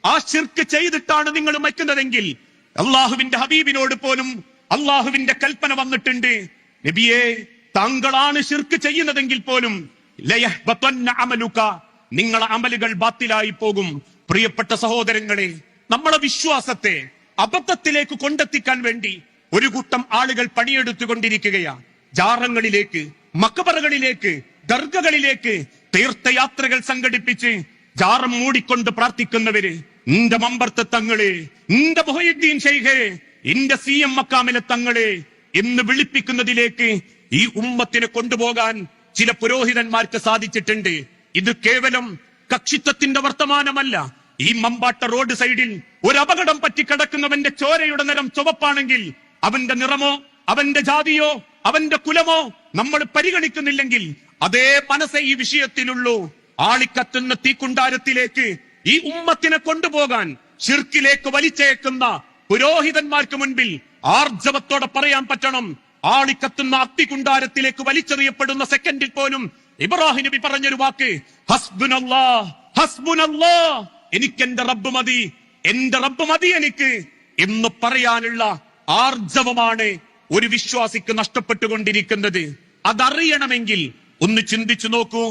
ആ ശിർക്ക് ചെയ്തിട്ടാണ് നിങ്ങൾ മരിക്കുന്നതെങ്കിൽ അള്ളാഹുവിന്റെ ഹബീബിനോട് പോലും അള്ളാഹുവിന്റെ കൽപ്പന വന്നിട്ടുണ്ട്, നബിയെ താങ്കളാണ് ശിർക്ക് ചെയ്യുന്നതെങ്കിൽ പോലും ലയഹ്ബതന്ന അമലുക, നിങ്ങളെ അമലുകൾ ബാത്തിലായി പോകും. പ്രിയപ്പെട്ട സഹോദരങ്ങളെ, നമ്മളെ വിശ്വാസത്തെ അബദ്ധത്തിലേക്ക് കൊണ്ടെത്തിക്കാൻ വേണ്ടി ഒരു കൂട്ടം ആളുകൾ പണിയെടുത്തുകൊണ്ടിരിക്കുകയാണ്. ജാറങ്ങളിലേക്ക്, മക്ബറകളിലേക്ക്, ദർഗകളിലേക്ക് തീർത്ഥയാത്രകൾ സംഘടിപ്പിച്ച് ജാറം മൂടിക്കൊണ്ട് പ്രാർത്ഥിക്കുന്നവര്, ഇന്റെ മമ്പർത്ത് തങ്ങളെ, ഇന്റെ മുഹയ്യിദ്ദീൻ ശൈഖേ, ഇന്റെ CM മക്കാമിലെ തങ്ങളെ എന്ന് വിളിപ്പിക്കുന്നതിലേക്ക് ഈ ഉമ്മത്തിനെ കൊണ്ടുപോകാൻ ചില പുരോഹിതന്മാർക്ക് സാധിച്ചിട്ടുണ്ട്. ഇത് കേവലം കക്ഷിത്വത്തിന്റെ വർത്തമാനമല്ല. ഈ മമ്പാട്ട റോഡ് സൈഡിൽ ഒരു അപകടം പറ്റി കിടക്കുന്നവന്റെ ചോരയുടെ നിറം ചുവപ്പാണെങ്കിൽ അവന്റെ നിറമോ അവന്റെ ജാതിയോ അവന്റെ കുലമോ നമ്മൾ പരിഗണിക്കുന്നില്ലെങ്കിൽ അതേ മനസ്സേ ഈ വിഷയത്തിലുള്ളൂ. ആളിക്കത്തുന്ന തീക്കുണ്ടാരത്തിലേക്ക് ഈ ഉമ്മത്തിനെ കൊണ്ടുപോകാൻ ശിർക്കിലേക്ക് വലിച്ചേക്കുന്ന പുരോഹിതന്മാർക്ക് മുൻപിൽ ആർജവത്തോടെ പറയാൻ പറ്റണം, ആളിക്കത്തുന്ന അത്തികുണ്ടാരത്തിലേക്ക് വലിച്ചെറിയപ്പെടുന്ന സെക്കൻഡിൽ പോലും ഇബ്രാഹിം നബി പറഞ്ഞൊരു വാക്ക്, ഹസ്ബുനല്ലാഹ് ഹസ്ബുനല്ലാഹ്, എനിക്ക് എന്റെ റബ്ബ് മതി, എന്റെ റബ്ബ് മതി എനിക്ക് എന്ന് പറയാനുള്ള ആർജവമാണ് ഒരു വിശ്വാസിക്ക് നഷ്ടപ്പെട്ടുകൊണ്ടിരിക്കുന്നത്. അതറിയണമെങ്കിൽ ഒന്ന് ചിന്തിച്ചു നോക്കൂ.